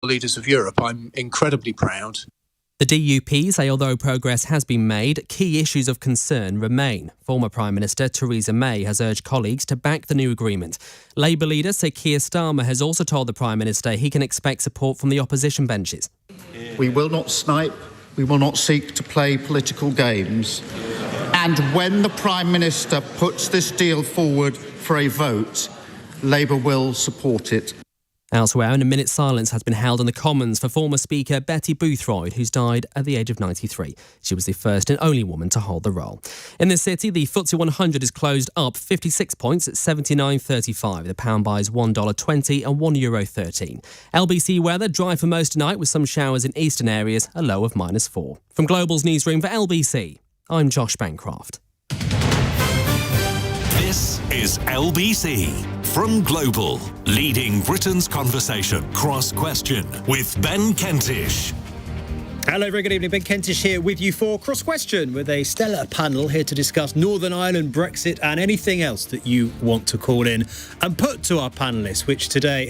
leaders of Europe, I'm incredibly proud. The DUP say although progress has been made, key issues of concern remain. Former Prime Minister Theresa May has urged colleagues to back the new agreement. Labour leader Sir Keir Starmer has also told the Prime Minister he can expect support from the opposition benches. We will not snipe, we will not seek to play political games. And when the Prime Minister puts this deal forward for a vote, Labour will support it. Elsewhere, a minute's silence has been held in the Commons for former Speaker Betty Boothroyd, who's died at the age of 93. She was the first and only woman to hold the role. In the city, the FTSE 100 is closed up 56 points at 79.35. The pound buys $1.20 and €1.13. LBC weather, dry for most tonight with some showers in eastern areas, a low of -4. From Global's newsroom for LBC, I'm Josh Bancroft. This is LBC from Global, leading Britain's conversation. Cross Question with Ben Kentish. Hello, very good evening. Ben Kentish here with you for Cross Question, with a stellar panel here to discuss Northern Ireland, Brexit and anything else that you want to call in and put to our panellists,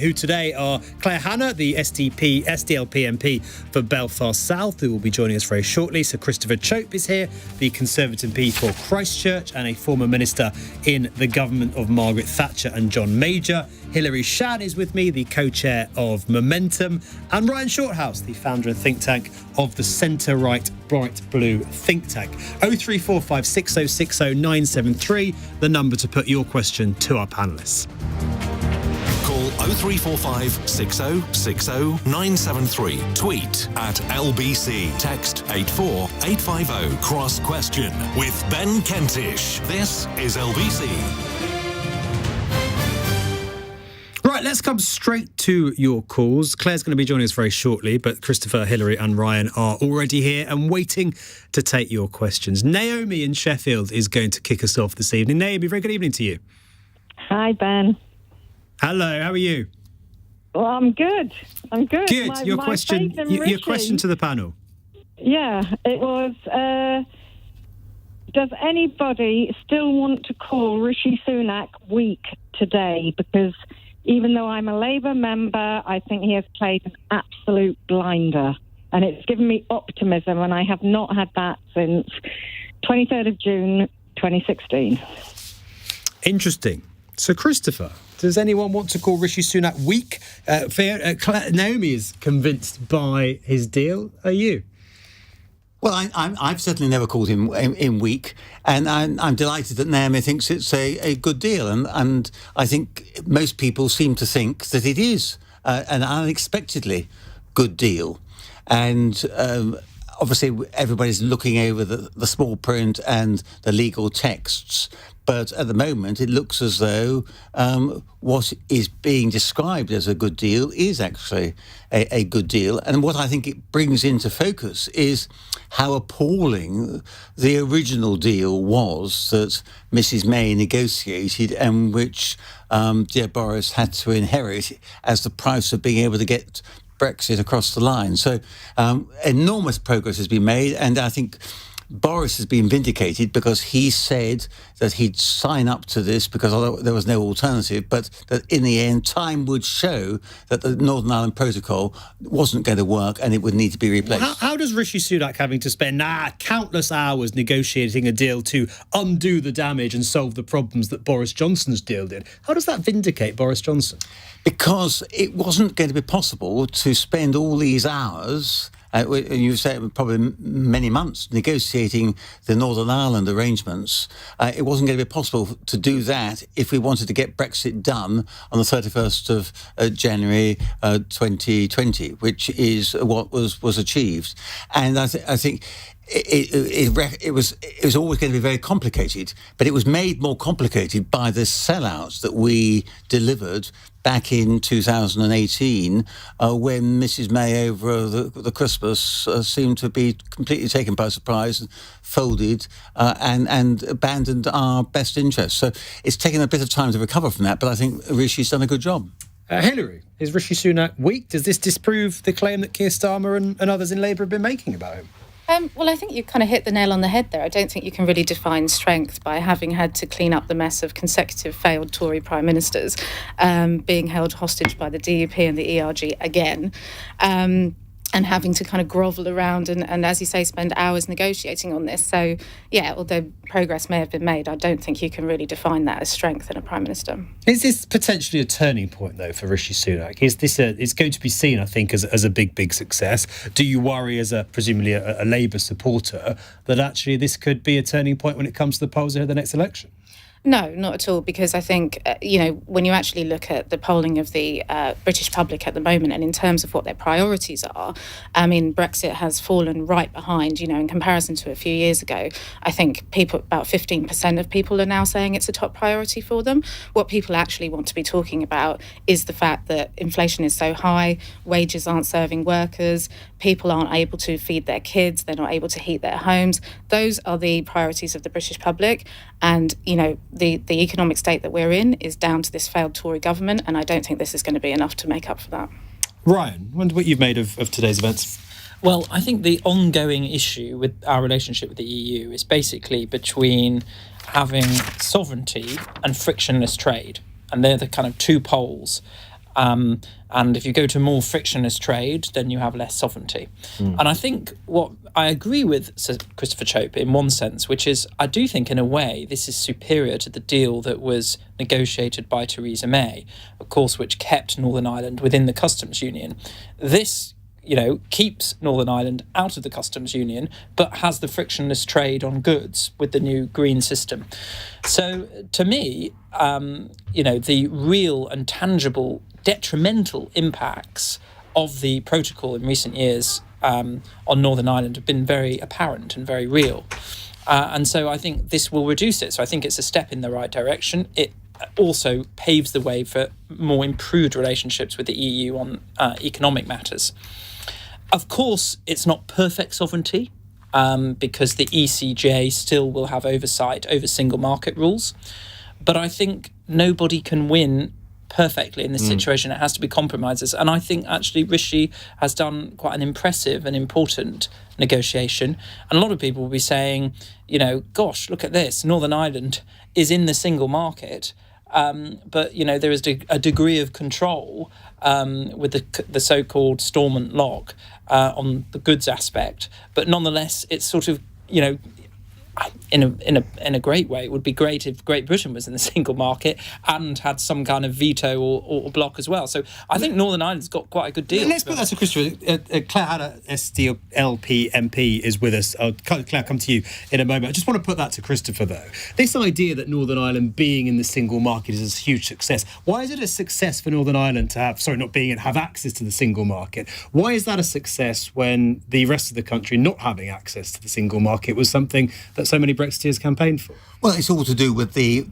who today are Claire Hanna, the SDLP MP for Belfast South, who will be joining us very shortly. Sir Christopher Chope is here, the Conservative MP for Christchurch and a former minister in the government of Margaret Thatcher and John Major. Hilary Schan is with me, the co-chair of Momentum, and Ryan Shorthouse, the founder and think tank of the centre-right Bright Blue think tank. 0345 6060 973, the number to put your question to our panellists. Call 0345 6060 973. Tweet at LBC. Text 84850. Cross Question with Ben Kentish. This is LBC. Right, let's come straight to your calls. Claire's going to be joining us very shortly, but Christopher, Hilary and Ryan are already here and waiting to take your questions. Naomi in Sheffield is going to kick us off this evening. Naomi, very good evening to you. Hi, Ben. Hello, how are you? Well, I'm good. Good. Your question to the panel. Yeah, it was, does anybody still want to call Rishi Sunak weak today? Because even though I'm a Labour member, I think he has played an absolute blinder. And it's given me optimism, and I have not had that since 23rd of June, 2016. Interesting. So, Christopher, does anyone want to call Rishi Sunak weak? Naomi is convinced by his deal. Are you? Well, I've certainly never called him in weak, and I'm delighted that Naomi thinks it's a good deal, and I think most people seem to think that it is an unexpectedly good deal, and obviously everybody's looking over the small print and the legal texts, but at the moment it looks as though what is being described as a good deal is actually a good deal. And what I think it brings into focus is how appalling the original deal was that Mrs May negotiated and which dear Boris had to inherit as the price of being able to get Brexit across the line. So enormous progress has been made, and I think Boris has been vindicated because he said that he'd sign up to this because there was no alternative, but that in the end time would show that the Northern Ireland Protocol wasn't going to work and it would need to be replaced. Well, how does Rishi Sunak having to spend countless hours negotiating a deal to undo the damage and solve the problems that Boris Johnson's deal did, how does that vindicate Boris Johnson? Because it wasn't going to be possible to spend all these hours, you say probably many months, negotiating the Northern Ireland arrangements. It wasn't going to be possible to do that if we wanted to get Brexit done on the 31st of January 2020, which is what was achieved. And I think it was always going to be very complicated, but it was made more complicated by the sellouts that we delivered back in 2018 when Mrs May over the Christmas seemed to be completely taken by surprise, folded and abandoned our best interests. So it's taken a bit of time to recover from that, but I think Rishi's done a good job. Hilary, is Rishi Sunak weak? Does this disprove the claim that Keir Starmer and others in Labour have been making about him? Well, I think you kind of hit the nail on the head there. I don't think you can really define strength by having had to clean up the mess of consecutive failed Tory prime ministers being held hostage by the DUP and the ERG again. And having to kind of grovel around and, as you say, spend hours negotiating on this. So, yeah, although progress may have been made, I don't think you can really define that as strength in a Prime Minister. Is this potentially a turning point, though, for Rishi Sunak? Is this it's going to be seen, I think, as a big success? Do you worry, as presumably a Labour supporter, that actually this could be a turning point when it comes to the polls ahead of the next election? No, not at all, because I think, when you actually look at the polling of the British public at the moment and in terms of what their priorities are, I mean, Brexit has fallen right behind, in comparison to a few years ago. I think about 15% of people are now saying it's a top priority for them. What people actually want to be talking about is the fact that inflation is so high, wages aren't serving workers, people aren't able to feed their kids, they're not able to heat their homes. Those are the priorities of the British public. And, the economic state that we're in is down to this failed Tory government, and I don't think this is going to be enough to make up for that. Ryan, wonder what you've made of today's events. Well, I think the ongoing issue with our relationship with the EU is basically between having sovereignty and frictionless trade, and they're the kind of two poles. And if you go to more frictionless trade, then you have less sovereignty. And I think what I agree with Sir Christopher Chope in one sense, which is I do think in a way this is superior to the deal that was negotiated by Theresa May, of course, which kept Northern Ireland within the customs union. This keeps Northern Ireland out of the customs union, but has the frictionless trade on goods with the new green system. So to me, the real and tangible detrimental impacts of the protocol in recent years on Northern Ireland have been very apparent and very real. And so I think this will reduce it. So I think it's a step in the right direction. It also paves the way for more improved relationships with the EU on economic matters. Of course, it's not perfect sovereignty because the ECJ still will have oversight over single market rules. But I think nobody can win perfectly in this situation. It has to be compromises. And I think actually Rishi has done quite an impressive and important negotiation. And a lot of people will be saying, gosh, look at this. Northern Ireland is in the single market. But, there is a degree of control with the so-called Stormont lock on the goods aspect. But nonetheless, it's sort of, in a great way, it would be great if Great Britain was in the single market and had some kind of veto or block as well. So I think Northern Ireland's got quite a good deal. Let's put that to Christopher. Claire Hanna, SDLP MP, is with us. Claire, come to you in a moment. I just want to put that to Christopher, though. This idea that Northern Ireland being in the single market is a huge success. Why is it a success for Northern Ireland to have access to the single market? Why is that a success when the rest of the country not having access to the single market was something that so many Brexiteers campaigned for? Well, it's all to do with the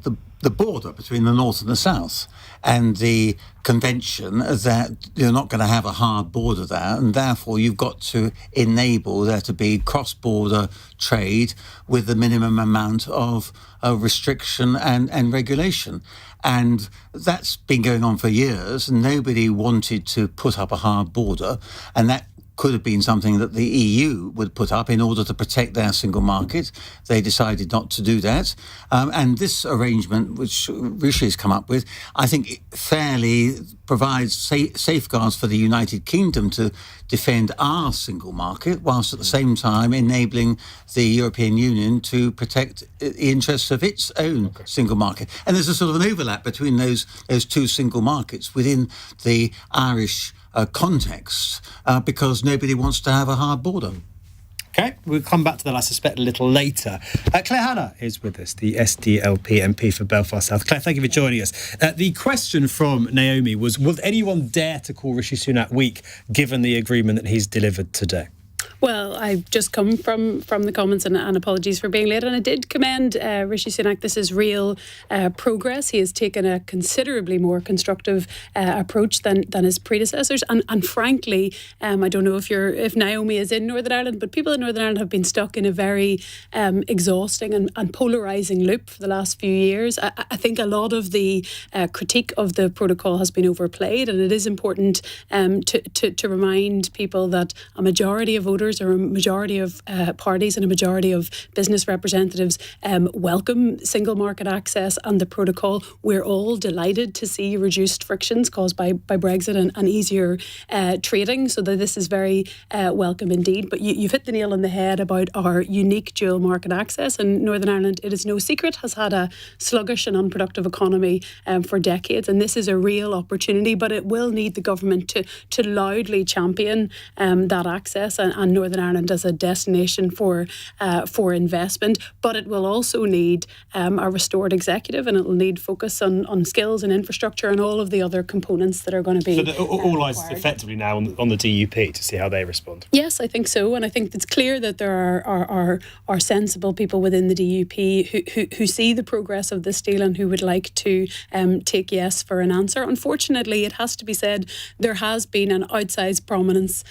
border between the north and the south, and the convention that you're not going to have a hard border there, and therefore you've got to enable there to be cross-border trade with the minimum amount of restriction and regulation. And that's been going on for years, and nobody wanted to put up a hard border, and that could have been something that the EU would put up in order to protect their single market. They decided not to do that. And this arrangement, which Rishi has come up with, I think it fairly provides safeguards for the United Kingdom to defend our single market, whilst at the same time enabling the European Union to protect the interests of its own single market. And there's a sort of an overlap between those two single markets within the Irish context, because nobody wants to have a hard border. Okay, we'll come back to that, I suspect, a little later. Claire Hanna is with us, the SDLP MP for Belfast South. Claire, thank you for joining us. The question from Naomi was, will anyone dare to call Rishi Sunak weak, given the agreement that he's delivered today? Well, I've just come from the comments and apologies for being late. And I did commend Rishi Sunak. This is real progress. He has taken a considerably more constructive approach than his predecessors. And frankly, I don't know if Naomi is in Northern Ireland, but people in Northern Ireland have been stuck in a very exhausting and polarising loop for the last few years. I think a lot of the critique of the protocol has been overplayed, and it is important to remind people that a majority of voters members or a majority of parties and a majority of business representatives welcome single market access and the protocol. We're all delighted to see reduced frictions caused by Brexit and easier trading, so that this is very welcome indeed. But you've hit the nail on the head about our unique dual market access, and Northern Ireland, it is no secret, has had a sluggish and unproductive economy for decades, and this is a real opportunity, but it will need the government to loudly champion that access and Northern Ireland as a destination for investment. But it will also need a restored executive, and it will need focus on skills and infrastructure and all of the other components that are going to be all eyes effectively now on the DUP to see how they respond. Yes, I think so, and I think it's clear that there are sensible people within the DUP who see the progress of this deal and who would like to take yes for an answer. Unfortunately, it has to be said, there has been an outsized prominence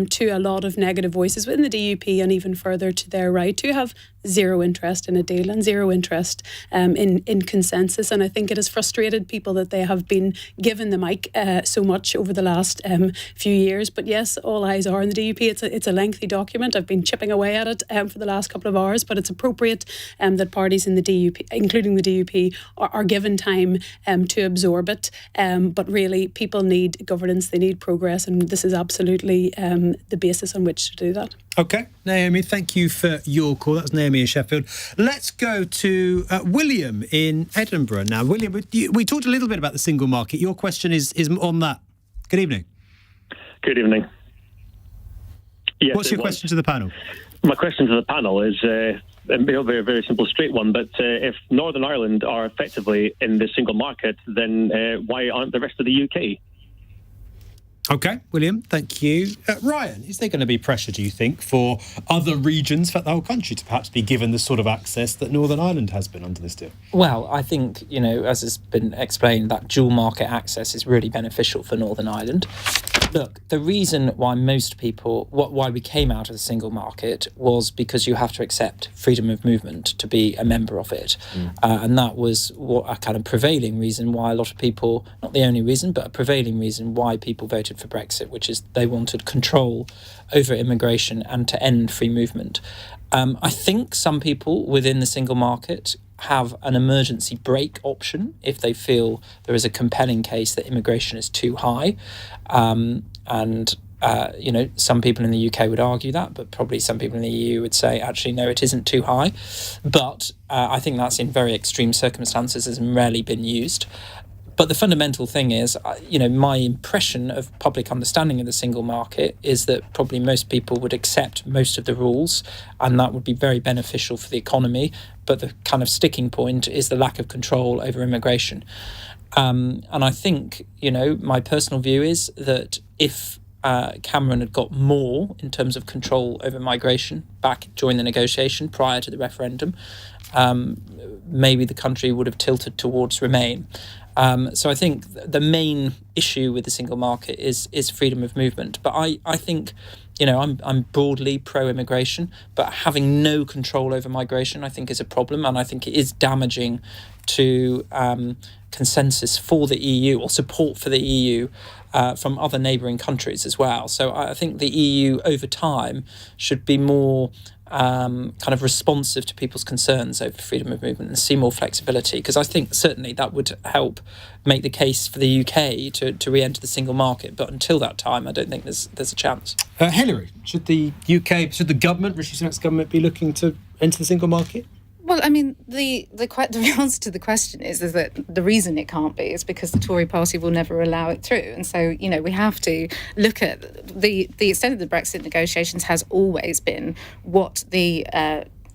to a lot of negative voices within the DUP and even further to their right who have zero interest in a deal and zero interest in consensus. And I think it has frustrated people that they have been given the mic so much over the last few years. But yes, all eyes are on the DUP. It's a lengthy document. I've been chipping away at it for the last couple of hours, but it's appropriate that parties in the DUP, including the DUP, are given time to absorb it. But really, people need governance, they need progress, and this is absolutely the basis on which to do that. OK, Naomi, thank you for your call. That's Naomi in Sheffield. Let's go to William in Edinburgh now. William, we talked a little bit about the single market. Your question is on that. Good evening. Good evening. Yes, what's your question to the panel? My question to the panel is a very, very simple, straight one. But if Northern Ireland are effectively in the single market, then why aren't the rest of the UK? OK, William, thank you. Ryan, is there going to be pressure, do you think, for other regions, in fact, the whole country, to perhaps be given the sort of access that Northern Ireland has been under this deal? Well, I think, as has been explained, that dual market access is really beneficial for Northern Ireland. Look, the reason why most people, why we came out of the single market was because you have to accept freedom of movement to be a member of it. And that was a kind of prevailing reason why a lot of people, not the only reason, but a prevailing reason why people voted for Brexit, which is they wanted control over immigration and to end free movement. I think some people within the single market have an emergency brake option if they feel there is a compelling case that immigration is too high. Some people in the UK would argue that, but probably some people in the EU would say, actually, no, it isn't too high. But I think that's in very extreme circumstances and rarely been used. But the fundamental thing is, my impression of public understanding of the single market is that probably most people would accept most of the rules, and that would be very beneficial for the economy. But the kind of sticking point is the lack of control over immigration. And I think, my personal view is that if Cameron had got more in terms of control over migration back during the negotiation prior to the referendum, maybe the country would have tilted towards Remain. So I think the main issue with the single market is freedom of movement. But I think, I'm broadly pro-immigration, but having no control over migration, I think, is a problem. And I think it is damaging to consensus for the EU or support for the EU from other neighbouring countries as well. So I think the EU over time should be more kind of responsive to people's concerns over freedom of movement and see more flexibility, because I think certainly that would help make the case for the UK to re-enter the single market. But until that time, I don't think there's a chance. Hilary, should the government, Rishi Sunak's government, be looking to enter the single market? Well, I mean, the answer to the question is that the reason it can't be is because the Tory party will never allow it through. And so, we have to look at the extent of the Brexit negotiations has always been what the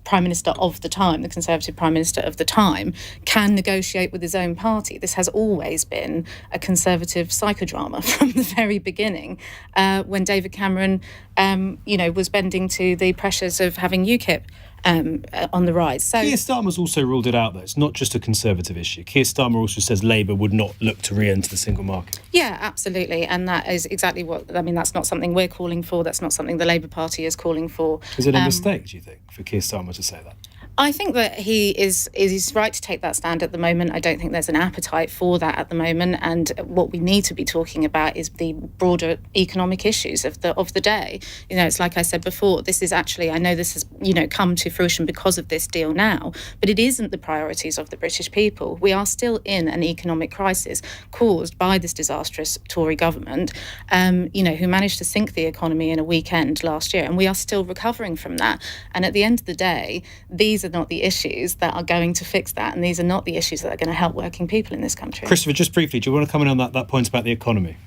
Prime Minister of the time, the Conservative Prime Minister of the time, can negotiate with his own party. This has always been a Conservative psychodrama from the very beginning, when David Cameron, was bending to the pressures of having UKIP on the rise. So Keir Starmer's also ruled it out, though. It's not just a Conservative issue. Keir Starmer also says Labour would not look to re-enter the single market. Yeah, absolutely. And that is exactly that's not something we're calling for. That's not something the Labour Party is calling for. Is it a mistake, do you think, for Keir Starmer to say that? I think that he's right to take that stand at the moment. I don't think there's an appetite for that at the moment. And what we need to be talking about is the broader economic issues of the day. It's like I said before. This is actually, I know this has come to fruition because of this deal now, but it isn't the priorities of the British people. We are still in an economic crisis caused by this disastrous Tory government, who managed to sink the economy in a weekend last year, and we are still recovering from that. And at the end of the day, these are not the issues that are going to fix that, and these are not the issues that are going to help working people in this country. Christopher, just briefly, do you want to comment on that point about the economy?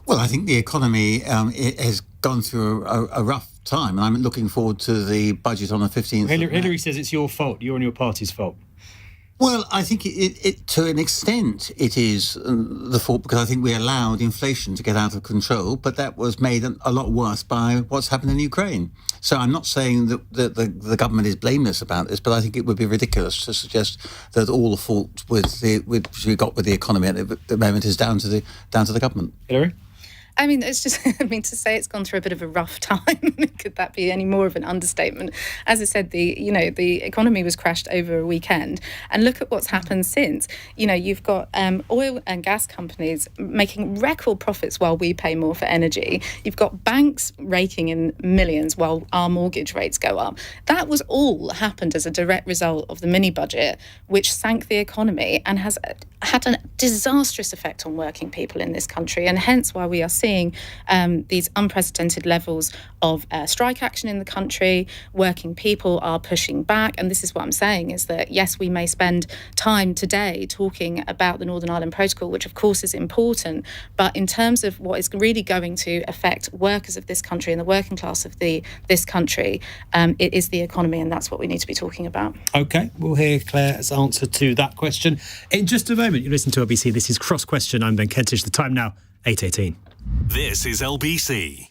Well, I think the economy it has gone through a rough time, and I'm looking forward to the budget on the 15th. Hilary says it's your fault, your and your party's fault. Well, I think it to an extent it is the fault, because I think we allowed inflation to get out of control, but that was made a lot worse by what's happened in Ukraine. So I'm not saying that the government is blameless about this, but I think it would be ridiculous to suggest that all the fault which we got with the economy at the moment is down to the government. Hilary? I mean, it's just, to say it's gone through a bit of a rough time, could that be any more of an understatement? As I said, the economy was crashed over a weekend, and look at what's happened since. You've got oil and gas companies making record profits while we pay more for energy. You've got banks raking in millions while our mortgage rates go up. That was all happened as a direct result of the mini budget, which sank the economy and has had a disastrous effect on working people in this country, and hence why we are seeing these unprecedented levels of strike action in the country. Working people are pushing back, and this is what I'm saying, is that yes, we may spend time today talking about the Northern Ireland Protocol, which of course is important, but in terms of what is really going to affect workers of this country and the working class of this country, it is the economy, and that's what we need to be talking about. OK, we'll hear Claire's answer to that question in just a moment. You listen to LBC. This is Cross Question. I'm Ben Kentish. The time now, 8:18. This is LBC.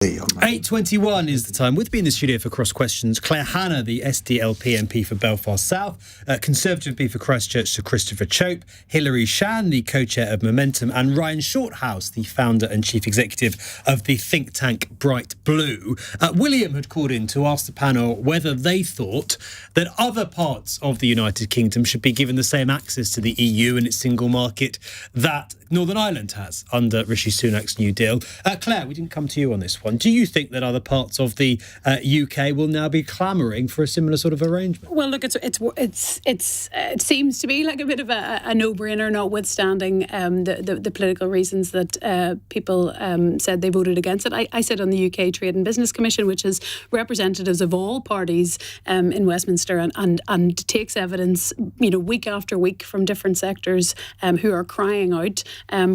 be on that. 8:21 is the time. With me in the studio for Cross Questions, Claire Hanna, the SDLP MP for Belfast South, Conservative MP for Christchurch, Sir Christopher Chope, Hilary Schan, the co-chair of Momentum, and Ryan Shorthouse, the founder and chief executive of the think tank Bright Blue. William had called in to ask the panel whether they thought that other parts of the United Kingdom should be given the same access to the EU and its single market that Northern Ireland has under Rishi Sunak's New Deal. Claire, we didn't come to you on this one. Do you think that other parts of the UK will now be clamouring for a similar sort of arrangement? Well, look, it seems to be like a bit of a no-brainer, notwithstanding the political reasons that people said they voted against it. I sit on the UK Trade and Business Commission, which is representatives of all parties in Westminster, and takes evidence, week after week from different sectors who are crying out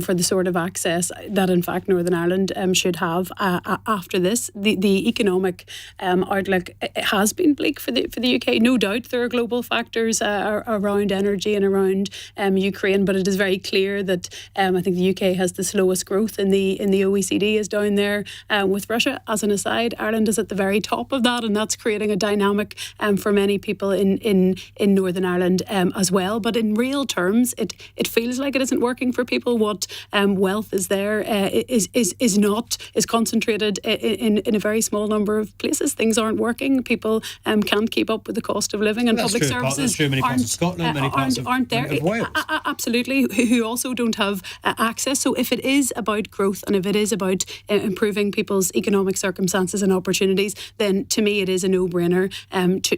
for the sort of access that, in fact, Northern Ireland should have after this. The economic outlook has been bleak for the UK. No doubt there are global factors around energy and around Ukraine, but it is very clear that I think the UK has the slowest growth in the OECD, is down there with Russia. As an aside, Ireland is at the very top of that, and that's creating a dynamic for many people in Northern Ireland as well. But in real terms, it feels like it isn't working for people. What wealth is there is concentrated in a very small number of places. Things aren't working. People can't keep up with the cost of living, and public services many parts of Scotland, many parts aren't there. Of Wales. Absolutely, who also don't have access. So if it is about growth and if it is about improving people's economic circumstances and opportunities, then to me it is a no-brainer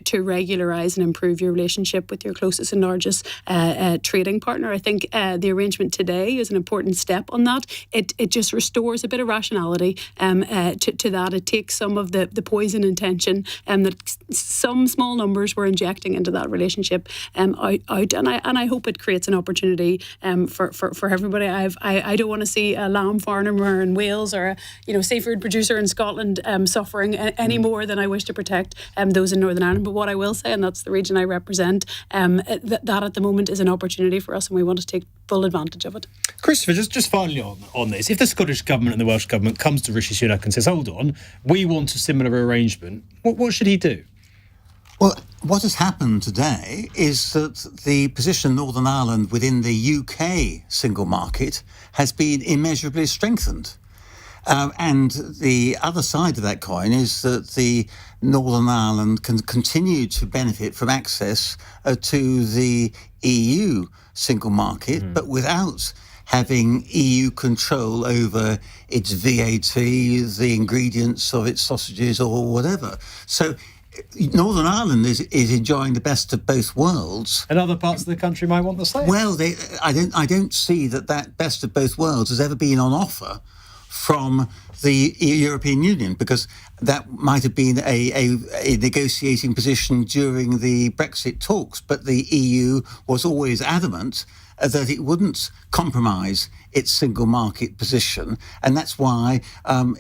to regularise and improve your relationship with your closest and largest trading partner. I think the arrangement today is an important step on that. It just restores a bit of rationality to that. It takes some of the poison and tension that some small numbers were injecting into that relationship out, and I hope it creates an opportunity for everybody. I don't want to see a lamb farmer in Wales or a seafood producer in Scotland suffering any more than I wish to protect those in Northern Ireland. But what I will say, and that's the region I represent, that at the moment is an opportunity for us, and we want to take full advantage of it. Christopher, just finally on this, if the Scottish Government and the Welsh Government comes to Rishi Sunak and says, hold on, we want a similar arrangement, what should he do? Well, what has happened today is that the position of Northern Ireland within the UK single market has been immeasurably strengthened. And the other side of that coin is that the Northern Ireland can continue to benefit from access to the EU single market, but without having EU control over its VAT, the ingredients of its sausages or whatever. So Northern Ireland is enjoying the best of both worlds, and other parts of the country might want the same. Well, I don't see that best of both worlds has ever been on offer from the European Union, because that might have been a negotiating position during the Brexit talks, but the EU was always adamant that it wouldn't compromise its single market position, and that's why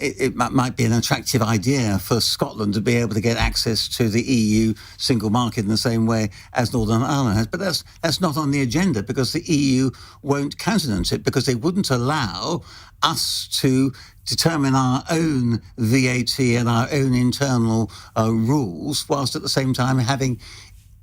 it might be an attractive idea for Scotland to be able to get access to the EU single market in the same way as Northern Ireland has. But that's not on the agenda, because the EU won't countenance it, because they wouldn't allow us to determine our own VAT and our own internal rules, whilst at the same time having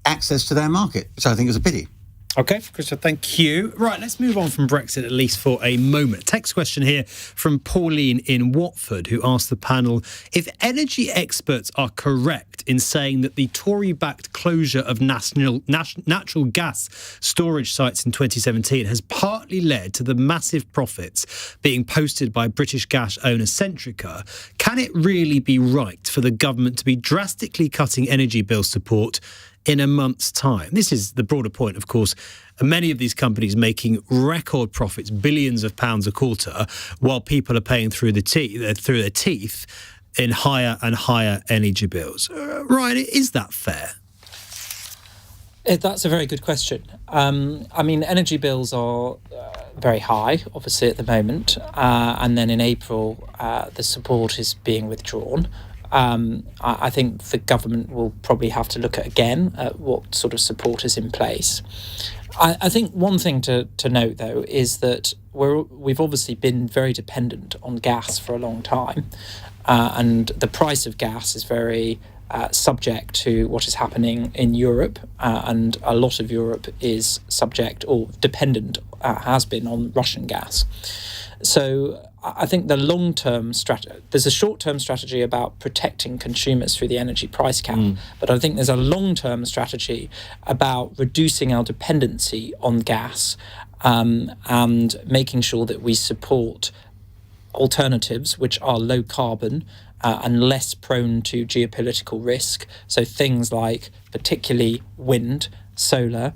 access to their market, which I think is a pity. OK, Christopher, thank you. Right, let's move on from Brexit, at least for a moment. Text question here from Pauline in Watford, who asked the panel, if energy experts are correct in saying that the Tory-backed closure of natural gas storage sites in 2017 has partly led to the massive profits being posted by British gas owner Centrica, can it really be right for the government to be drastically cutting energy bill support in a month's time? This is the broader point, of course. Many of these companies making record profits, billions of pounds a quarter, while people are paying through their teeth in higher and higher energy bills. Ryan, is that fair? That's a very good question. I mean, energy bills are very high, obviously, at the moment. And then in April, the support is being withdrawn. I think the government will probably have to look at what sort of support is in place. I think one thing to note, though, is that we've obviously been very dependent on gas for a long time. and the price of gas is very subject to what is happening in Europe, and a lot of Europe is subject or dependent, has been, on Russian gas. So I think the long-term there's a short-term strategy about protecting consumers through the energy price cap, but I think there's a long-term strategy about reducing our dependency on gas, and making sure that we support alternatives which are low carbon and less prone to geopolitical risk. So things like particularly wind, solar,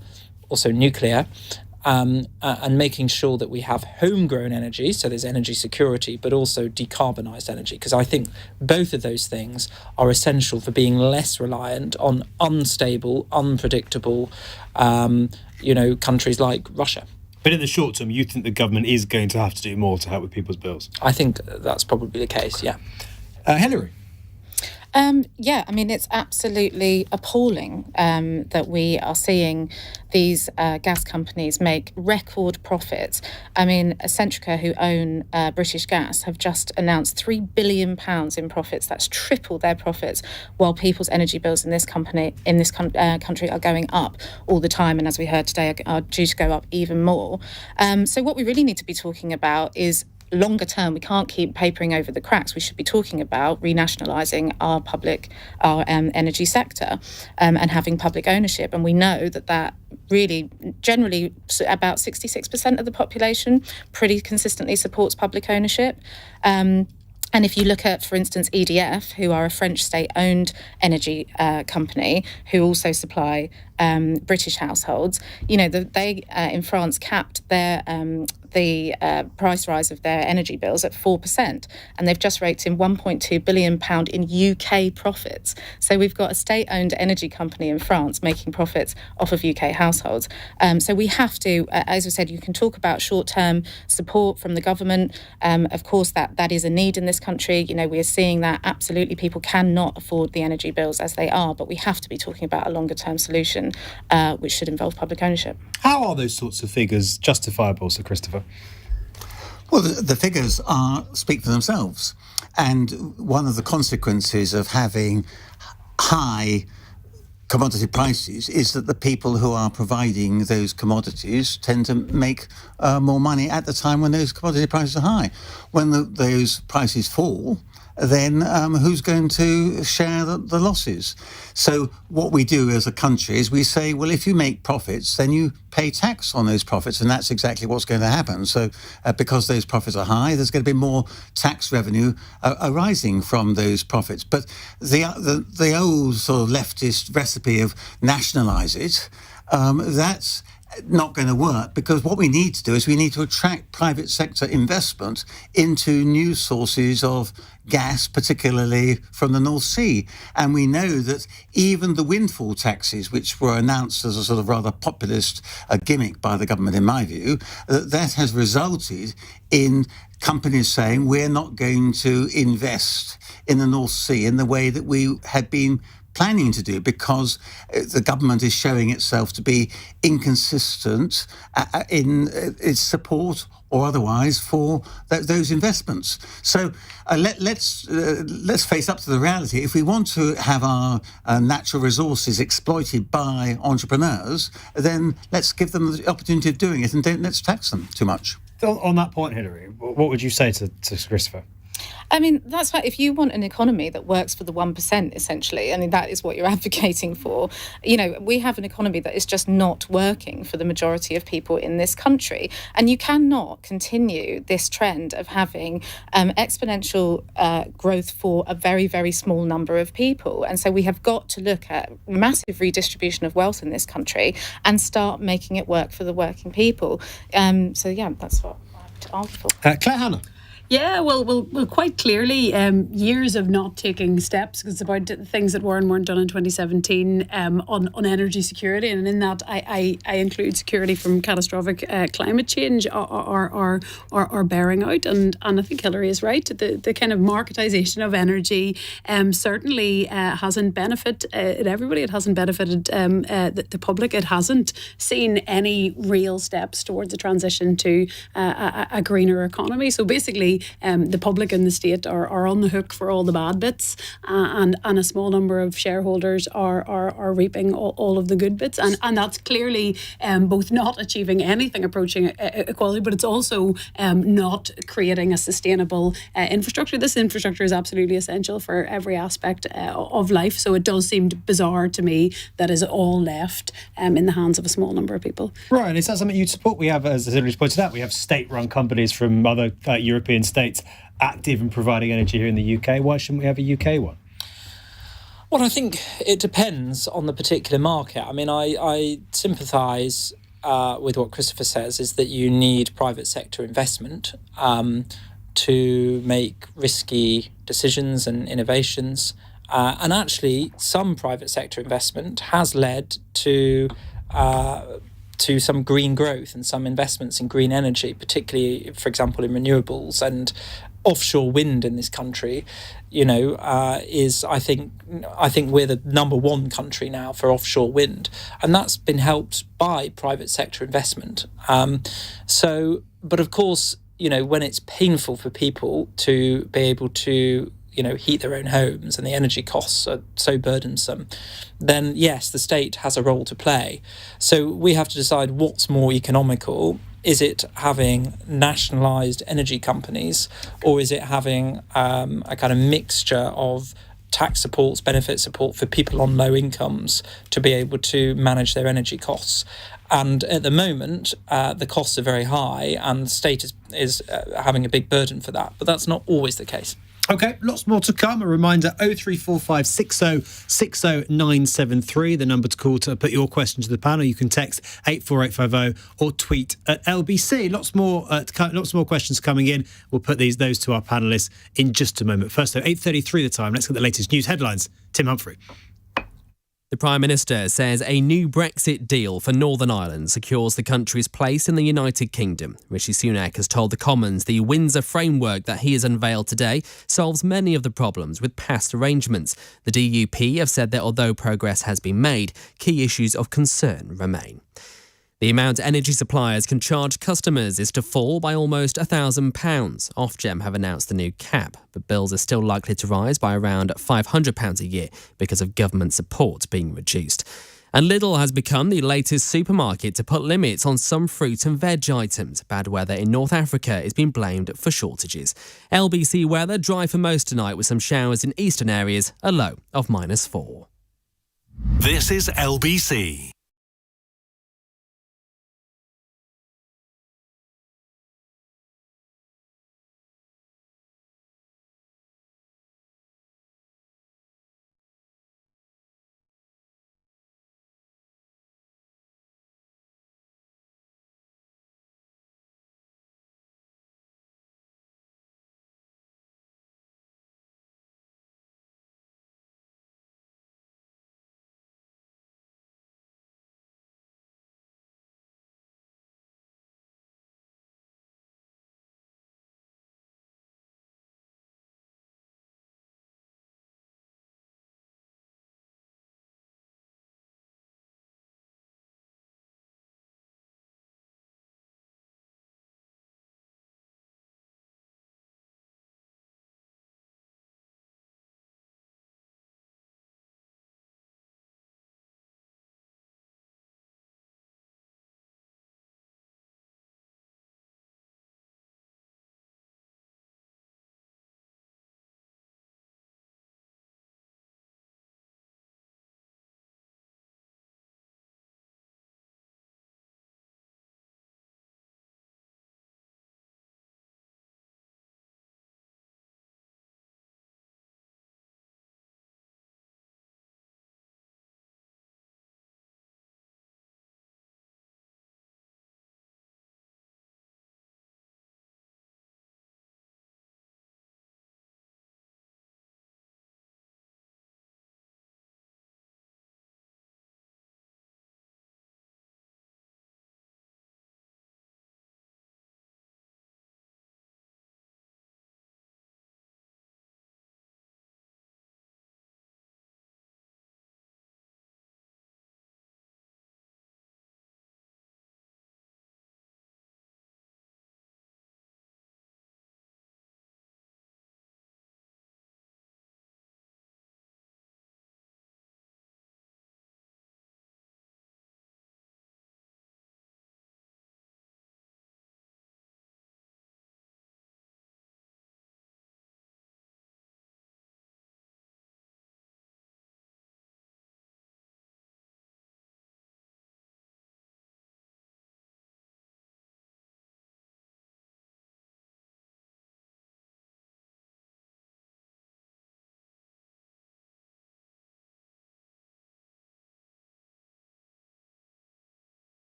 also nuclear, and making sure that we have homegrown energy, so there's energy security, but also decarbonised energy, because I think both of those things are essential for being less reliant on unstable, unpredictable, countries like Russia. But in the short term, you think the government is going to have to do more to help with people's bills? I think that's probably the case, yeah. Hilary? It's absolutely appalling that we are seeing these gas companies make record profits. Centrica, who own British Gas, have just announced £3 billion in profits. That's triple their profits, while people's energy bills in this country are going up all the time, and as we heard today, are due to go up even more. So what we really need to be talking about is longer term. We can't keep papering over the cracks. We should be talking about renationalising our energy sector, and having public ownership. And we know that really, generally, about 66% of the population pretty consistently supports public ownership. And if you look at, for instance, EDF, who are a French state-owned energy company who also supply British households, they in France capped their the price rise of their energy bills at 4%, and they've just raked in £1.2 billion in UK profits. So we've got a state-owned energy company in France making profits off of UK households. So we have to, as I said, you can talk about short-term support from the government. Of course, that is a need in this country. We are seeing that absolutely people cannot afford the energy bills as they are, but we have to be talking about a longer-term solution, which should involve public ownership. How are those sorts of figures justifiable, Sir Christopher? Well, the figures speak for themselves. And one of the consequences of having high commodity prices is that the people who are providing those commodities tend to make more money at the time when those commodity prices are high. When those prices fall, then who's going to share the losses? So what we do as a country is we say, well, if you make profits, then you pay tax on those profits, and that's exactly what's going to happen. So because those profits are high, there's going to be more tax revenue arising from those profits. But the old sort of leftist recipe of nationalise it, that's not going to work, because what we need to do is we need to attract private sector investment into new sources of gas, particularly from the North Sea. And we know that even the windfall taxes, which were announced as a sort of rather populist gimmick by the government, in my view, that has resulted in companies saying we're not going to invest in the North Sea in the way that we had been planning to do, because the government is showing itself to be inconsistent in its support or otherwise for those investments. So let's face up to the reality. If we want to have our natural resources exploited by entrepreneurs, then let's give them the opportunity of doing it, and don't let's tax them too much. On that point, Hilary, what would you say to Christopher? That's right. If you want an economy that works for the 1%, essentially, that is what you're advocating for. We have an economy that is just not working for the majority of people in this country. And you cannot continue this trend of having exponential growth for a very, very small number of people. And so we have got to look at massive redistribution of wealth in this country and start making it work for the working people. That's what I have to argue for. Claire Hanna. Yeah, well, quite clearly, years of not taking steps, because it's about things that weren't done in 2017 on energy security, and in that I include security from catastrophic climate change are bearing out, and I think Hilary is right. The kind of marketisation of energy certainly hasn't benefited everybody. It hasn't benefited the public. It hasn't seen any real steps towards a transition to a greener economy. So basically, actually the public and the state are on the hook for all the bad bits, and a small number of shareholders are reaping all of the good bits, and that's clearly both not achieving anything approaching equality, but it's also not creating a sustainable infrastructure. This infrastructure is absolutely essential for every aspect of life, so it does seem bizarre to me that is all left in the hands of a small number of people. Right, and is that something you'd support? We have, as Hilary pointed out, we have state-run companies from other European states active in providing energy here in the UK. Why shouldn't we have a UK one? Well, I think it depends on the particular market. I mean, I sympathise with what Christopher says, is that you need private sector investment to make risky decisions and innovations. And actually, some private sector investment has led to some green growth and some investments in green energy, particularly, for example, in renewables and offshore wind in this country. Is I think we're the number one country now for offshore wind, and that's been helped by private sector investment. But of course, when it's painful for people to be able to heat their own homes and the energy costs are so burdensome, then yes, the state has a role to play. So we have to decide what's more economical. Is it having nationalised energy companies, or is it having a kind of mixture of tax supports, benefit support for people on low incomes to be able to manage their energy costs? And at the moment, the costs are very high and the state is having a big burden for that. But that's not always the case. OK, lots more to come. A reminder, 0345 60 60 973, the number to call to put your question to the panel. You can text 84850 or tweet at LBC. Lots more questions coming in. We'll put those to our panellists in just a moment. First, though, 8:33 the time. Let's get the latest news headlines. Tim Humphrey. The Prime Minister says a new Brexit deal for Northern Ireland secures the country's place in the United Kingdom. Rishi Sunak has told the Commons the Windsor framework that he has unveiled today solves many of the problems with past arrangements. The DUP have said that although progress has been made, key issues of concern remain. The amount energy suppliers can charge customers is to fall by almost £1,000. Ofgem have announced the new cap, but bills are still likely to rise by around £500 a year because of government support being reduced. And Lidl has become the latest supermarket to put limits on some fruit and veg items. Bad weather in North Africa is being blamed for shortages. LBC weather dry for most tonight with some showers in eastern areas, a low of -4. This is LBC.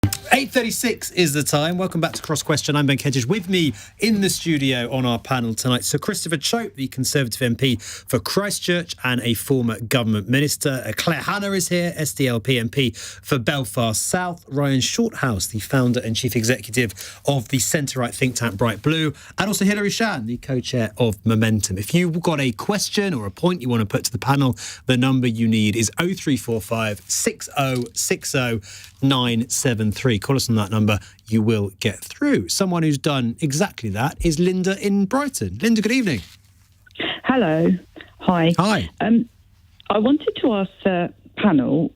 8:36 is the time. Welcome back to Cross Question. I'm Ben Kentish. With me in the studio on our panel tonight, Sir Christopher Chope, the Conservative MP for Christchurch and a former government minister. Claire Hanna is here, SDLP MP for Belfast South. Ryan Shorthouse, the founder and chief executive of the centre-right think tank Bright Blue. And also Hilary Schan, the co-chair of Momentum. If you've got a question or a point you want to put to the panel, the number you need is 0345 6060 973. Call us on that number, you will get through. Someone who's done exactly that is Linda in Brighton. Linda, good evening. Hello. Hi. Hi. I wanted to ask the panel,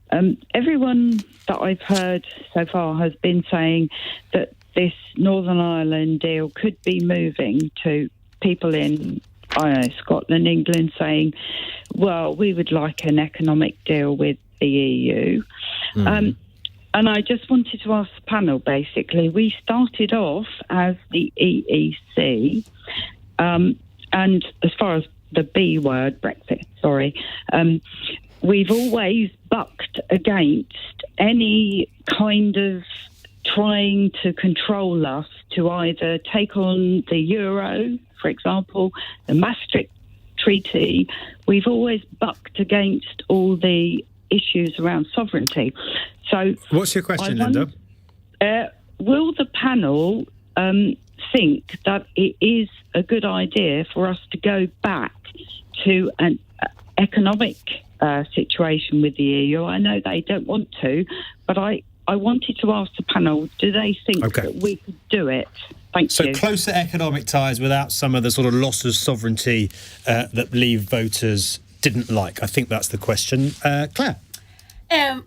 everyone that I've heard so far has been saying that this Northern Ireland deal could be moving to people in Scotland, England, saying, well, we would like an economic deal with the EU. And I just wanted to ask the panel, basically, we started off as the EEC, and as far as the B word, Brexit, we've always bucked against any kind of trying to control us to either take on the euro, for example, the Maastricht Treaty. We've always bucked against all the issues around sovereignty. So, what's your question, Linda? Will the panel think that it is a good idea for us to go back to an economic situation with the EU? I know they don't want to, but I wanted to ask the panel, do they think that we could do it? Thank you. So closer economic ties without some of the sort of loss of sovereignty that Leave voters didn't like. I think that's the question. Claire?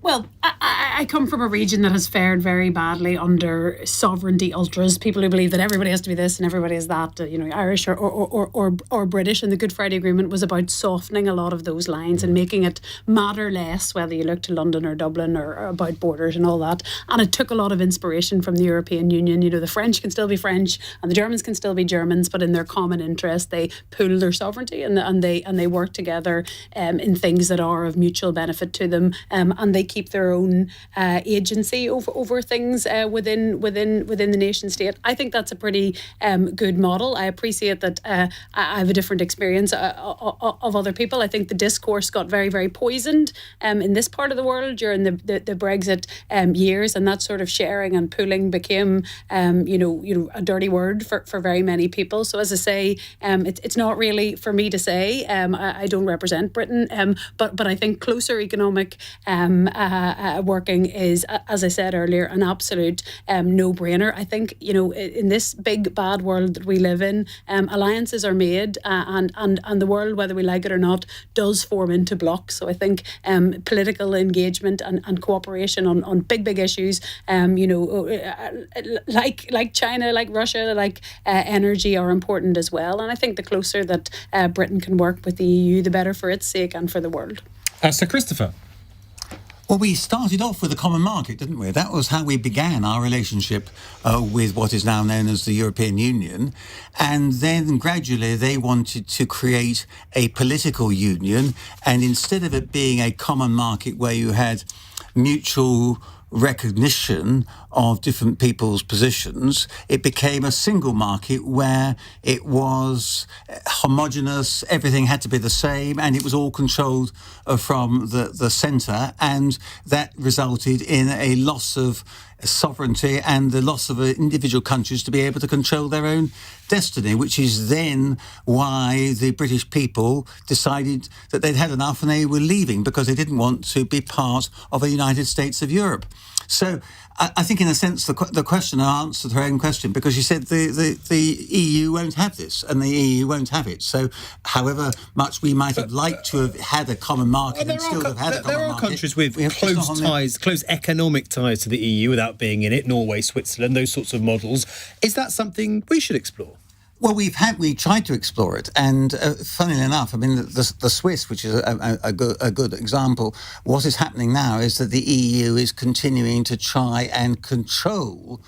Well, I come from a region that has fared very badly under sovereignty ultras, people who believe that everybody has to be this and everybody is that, Irish or British. And the Good Friday Agreement was about softening a lot of those lines and making it matter less whether you look to London or Dublin or about borders and all that. And it took a lot of inspiration from the European Union. The French can still be French and the Germans can still be Germans, but in their common interest, they pool their sovereignty and they work together in things that are of mutual benefit to them. And they keep their own agency over things within the nation state. I think that's a pretty good model. I appreciate that I have a different experience of other people. I think the discourse got very, very poisoned in this part of the world during the Brexit years, and that sort of sharing and pooling became a dirty word for very many people. So as I say, it's not really for me to say. I don't represent Britain, but I think closer economic working is, as I said earlier, an absolute no-brainer. I think, in this big bad world that we live in, alliances are made and the world, whether we like it or not, does form into blocks. So I think political engagement and cooperation on big issues, like China, like Russia, like energy are important as well. And I think the closer that Britain can work with the EU, the better for its sake and for the world. Sir Christopher? Well, we started off with a common market, didn't we? That was how we began our relationship with what is now known as the European Union. And then gradually they wanted to create a political union. And instead of it being a common market where you had mutual recognition of different people's positions, it became a single market where it was homogenous, everything had to be the same, and it was all controlled from the centre, and that resulted in a loss of sovereignty and the loss of individual countries to be able to control their own destiny, which is then why the British people decided that they'd had enough and they were leaving, because they didn't want to be part of a United States of Europe. So I think in a sense the questioner answered her own question, because she said the EU won't have this and the EU won't have it. So however much we might have liked to have had a common market and still have had a common market. There are countries with close economic ties to the EU without being in it, Norway, Switzerland, those sorts of models. Is that something we should explore? Well, we tried to explore it, and funnily enough, I mean, the Swiss, which is a good example, what is happening now is that the EU is continuing to try and control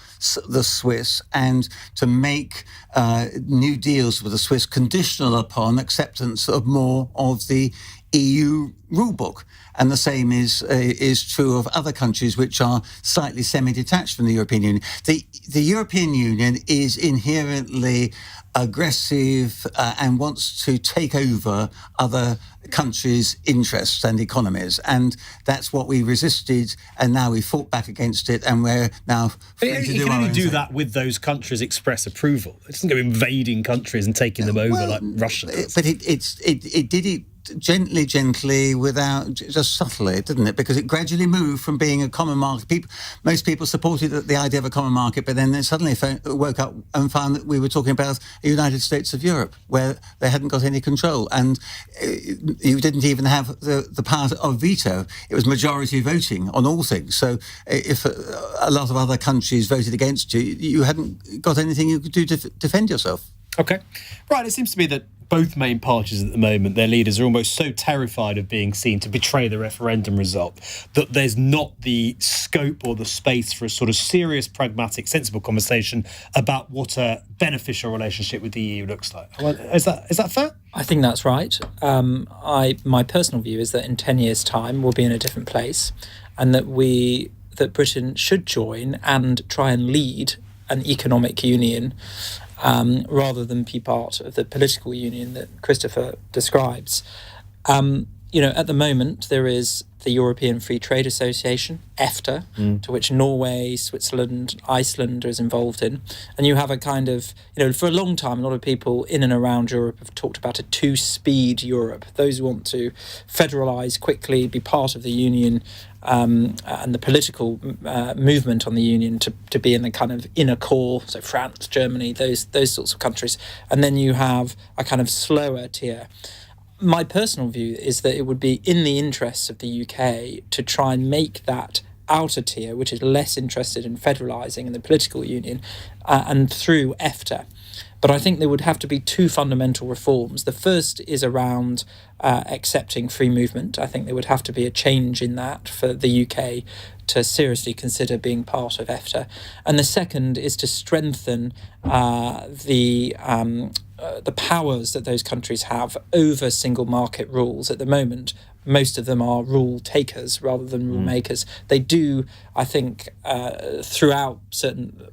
the Swiss and to make new deals with the Swiss conditional upon acceptance of more of the EU rulebook. And the same is true of other countries which are slightly semi-detached from the European Union. The European Union is inherently aggressive and wants to take over other countries' interests and economies, and that's what we resisted, and now we fought back against it, and we're now free to do You can our only own do thing. that with those countries' express approval. It doesn't go invading countries and taking them over like Russia does. But it did it gently, without, just subtly, didn't it? Because it gradually moved from being a common market. Most people supported the idea of a common market, but then they suddenly woke up and found that we were talking about a United States of Europe, where they hadn't got any control, and you didn't even have the power of veto. It was majority voting on all things. So if a lot of other countries voted against you, you hadn't got anything you could do to defend yourself. Okay. Right, it seems to me that both main parties at the moment, their leaders are almost so terrified of being seen to betray the referendum result that there's not the scope or the space for a sort of serious, pragmatic, sensible conversation about what a beneficial relationship with the EU looks like. Is that fair? I think that's right. My personal view is that in 10 years' time we'll be in a different place, and that Britain should join and try and lead an economic union rather than be part of the political union that Christopher describes. At the moment, there is the European Free Trade Association, EFTA, to which Norway, Switzerland, Iceland is involved in. And you have a kind of, for a long time, a lot of people in and around Europe have talked about a two-speed Europe. Those who want to federalise quickly, be part of the union, and the political movement on the union to be in the kind of inner core, so France, Germany, those sorts of countries. And then you have a kind of slower tier. My personal view is that it would be in the interests of the UK to try and make that outer tier, which is less interested in federalising in the political union, and through EFTA. But I think there would have to be two fundamental reforms. The first is around accepting free movement. I think there would have to be a change in that for the UK to seriously consider being part of EFTA. And the second is to strengthen the powers that those countries have over single market rules. At the moment, most of them are rule takers rather than rule makers. They do, I think,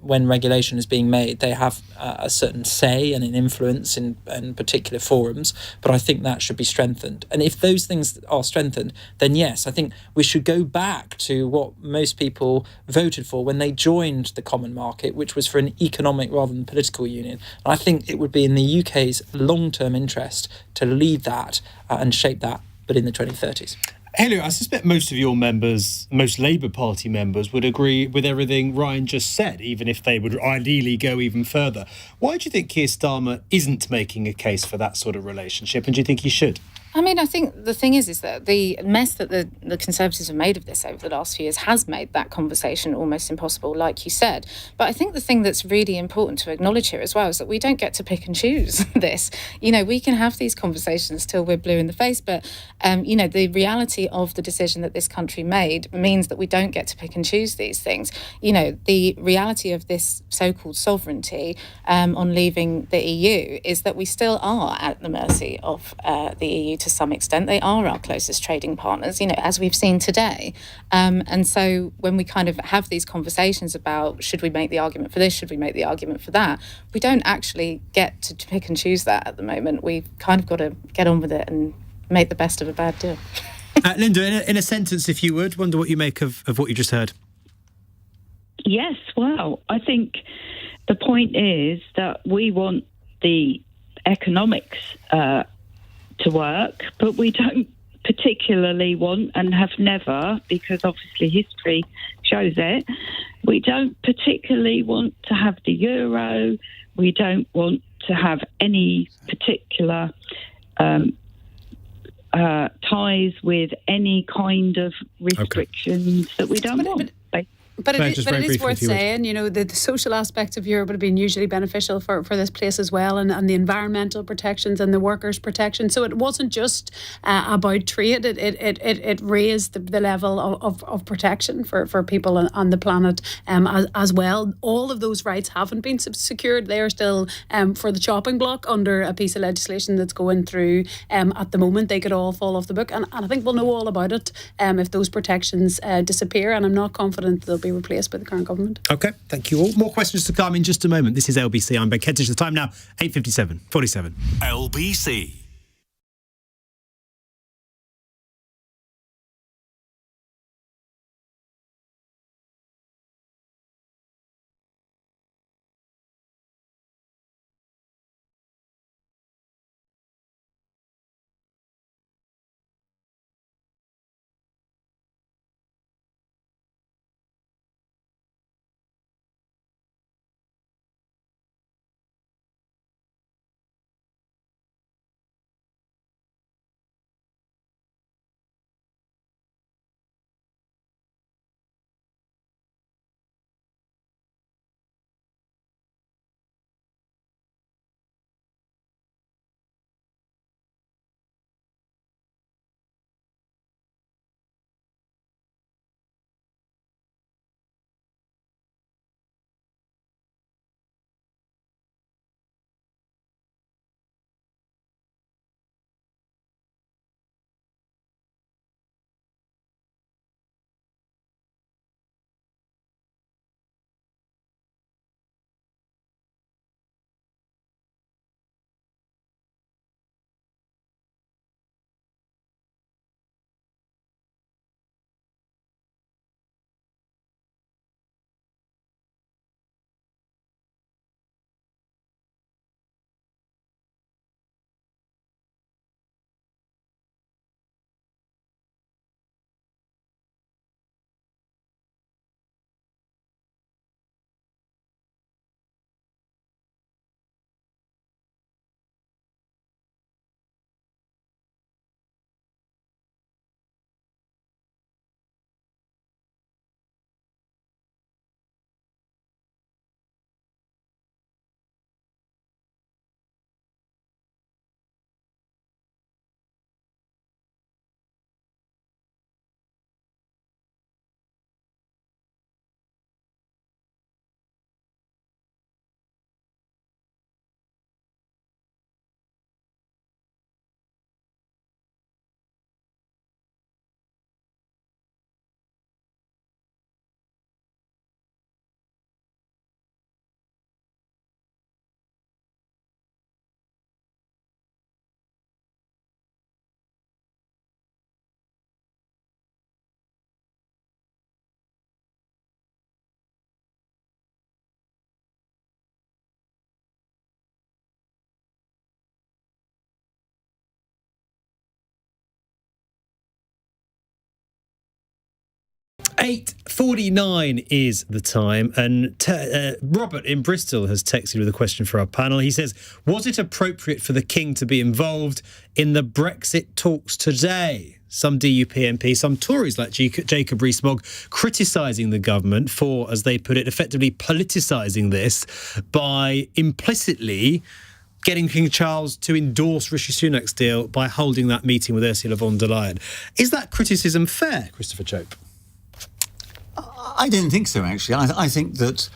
when regulation is being made, they have a certain say and an influence in particular forums, but I think that should be strengthened. And if those things are strengthened, then yes, I think we should go back to what most people voted for when they joined the common market, which was for an economic rather than political union. And I think it would be in the UK's long-term interest to lead that and shape that, but in the 2030s. Hilary, I suspect most of your members, most Labour Party members, would agree with everything Ryan just said, even if they would ideally go even further. Why do you think Keir Starmer isn't making a case for that sort of relationship, and do you think he should? I mean, I think the thing is that the mess that the Conservatives have made of this over the last few years has made that conversation almost impossible, like you said. But I think the thing that's really important to acknowledge here as well is that we don't get to pick and choose this. We can have these conversations till we're blue in the face, but, the reality of the decision that this country made means that we don't get to pick and choose these things. The reality of this so-called sovereignty on leaving the EU is that we still are at the mercy of the EU to some extent. They are our closest trading partners, as we've seen today. And so when we kind of have these conversations about should we make the argument for this, should we make the argument for that, we don't actually get to pick and choose that at the moment. We've kind of got to get on with it and make the best of a bad deal. Linda, in a sentence, if you would, wonder what you make of what you just heard. Yes, well, I think the point is that we want the economics to work, but we don't particularly want, and have never, because obviously history shows it, we don't particularly want to have the euro. We don't want to have any particular ties with any kind of restrictions that we don't want. But Claire, it just very is briefly, worth if you would. saying, the social aspects of Europe have been hugely beneficial for this place as well, and the environmental protections and the workers' protection. So it wasn't just about trade. It raised the level of protection for people on the planet as well. All of those rights haven't been secured. They are still for the chopping block under a piece of legislation that's going through at the moment. They could all fall off the book, and I think we'll know all about it if those protections disappear, and I'm not confident they'll be replaced by the current government. OK, thank you all. More questions to come in just a moment. This is LBC. I'm Ben Kentish. The time now, 8:47. LBC. $8:49 is the time, and Robert in Bristol has texted with a question for our panel. He says, was it appropriate for the King to be involved in the Brexit talks today? Some DUP MPs, some Tories like Jacob Rees-Mogg criticising the government for, as they put it, effectively politicising this by implicitly getting King Charles to endorse Rishi Sunak's deal by holding that meeting with Ursula von der Leyen. Is that criticism fair, Christopher Chope? I don't think so, actually. I think that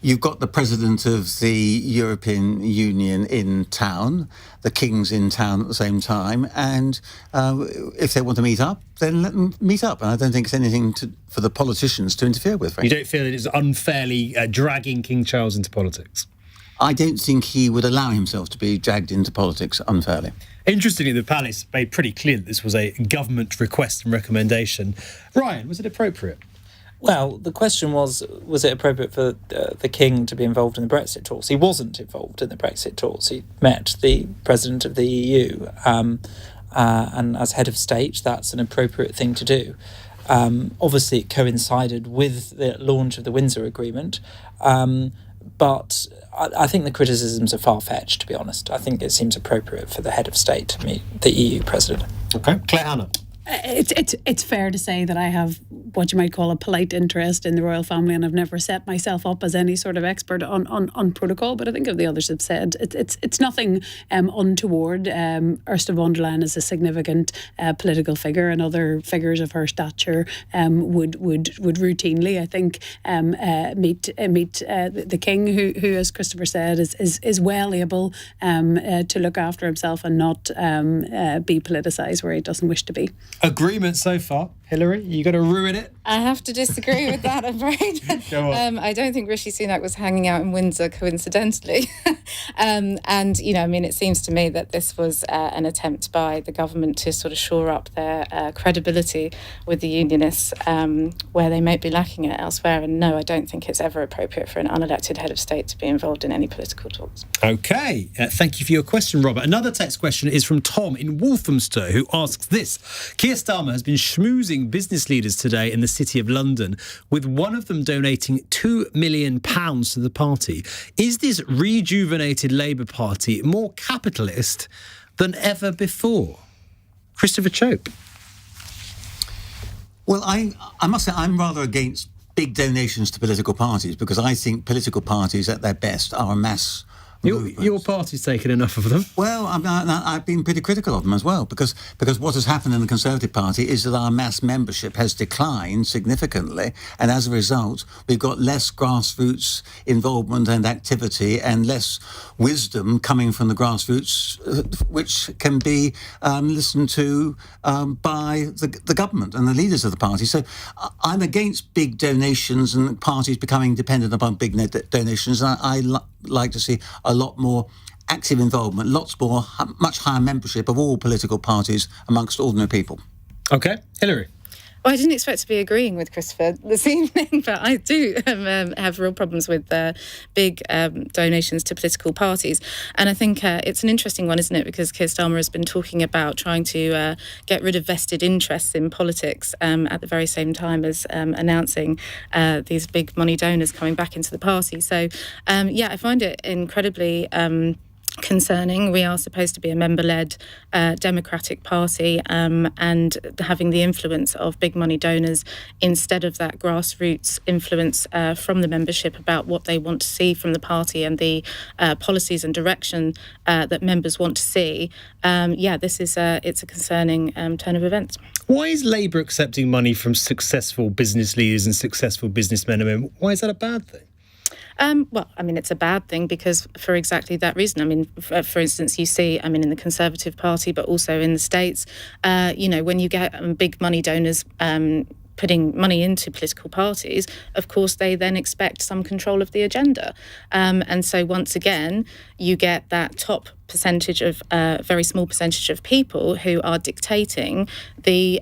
you've got the president of the European Union in town, the King's in town at the same time, and if they want to meet up, then let them meet up. And I don't think it's anything for the politicians to interfere with, frankly. You don't feel that it's unfairly dragging King Charles into politics? I don't think he would allow himself to be dragged into politics unfairly. Interestingly, the Palace made pretty clear that this was a government request and recommendation. Ryan, was it appropriate? Well, the question was it appropriate for the King to be involved in the Brexit talks? He wasn't involved in the Brexit talks. He met the President of the EU, and as head of state, that's an appropriate thing to do. Obviously, it coincided with the launch of the Windsor Agreement, but I think the criticisms are far-fetched, to be honest. I think it seems appropriate for the head of state to meet the EU President. OK. Claire, Hanna. It's fair to say that I have what you might call a polite interest in the royal family, and I've never set myself up as any sort of expert on protocol. But I think, as the others have said, it's nothing untoward. Ursula von der Leyen is a significant political figure, and other figures of her stature would routinely, I think, meet the king, who, as Christopher said, is well able to look after himself and not be politicised where he doesn't wish to be. Agreement so far. Hilary, you got to ruin it? I have to disagree with that, I'm afraid. Go on. I don't think Rishi Sunak was hanging out in Windsor coincidentally. And, you know, I mean, it seems to me that this was an attempt by the government to sort of shore up their credibility with the unionists where they might be lacking it elsewhere. And no, I don't think it's ever appropriate for an unelected head of state to be involved in any political talks. OK, thank you for your question, Robert. Another text question is from Tom in Walthamstow, who asks this. Keir Starmer has been schmoozing business leaders today in the City of London, with one of them donating £2 million to the party. Is this rejuvenated Labour Party more capitalist than ever before? Christopher Chope. Well, I must say I'm rather against big donations to political parties, because I think political parties at their best are a mass Your party's taken enough of them. Well, I've been pretty critical of them as well, because what has happened in the Conservative Party is that our mass membership has declined significantly, and as a result, we've got less grassroots involvement and activity and less wisdom coming from the grassroots, which can be listened to by the government and the leaders of the party. So I'm against big donations and parties becoming dependent upon big donations. I like to see a lot more active involvement, much higher membership of all political parties amongst ordinary people. OK. Hilary? Well, I didn't expect to be agreeing with Christopher this evening, but I do have real problems with big donations to political parties. And I think it's an interesting one, isn't it? Because Keir Starmer has been talking about trying to get rid of vested interests in politics at the very same time as announcing these big money donors coming back into the party. So, I find it incredibly concerning. We are supposed to be a member-led democratic party, and having the influence of big money donors instead of that grassroots influence from the membership about what they want to see from the party and the policies and direction that members want to see. This is it's a concerning turn of events. Why is Labour accepting money from successful business leaders and successful businessmen and women? Why is that a bad thing? It's a bad thing because for exactly that reason. For instance, you see, in the Conservative Party, but also in the States, when you get big money donors putting money into political parties, of course, they then expect some control of the agenda. And so once again, you get that top percentage of very small percentage of people who are dictating the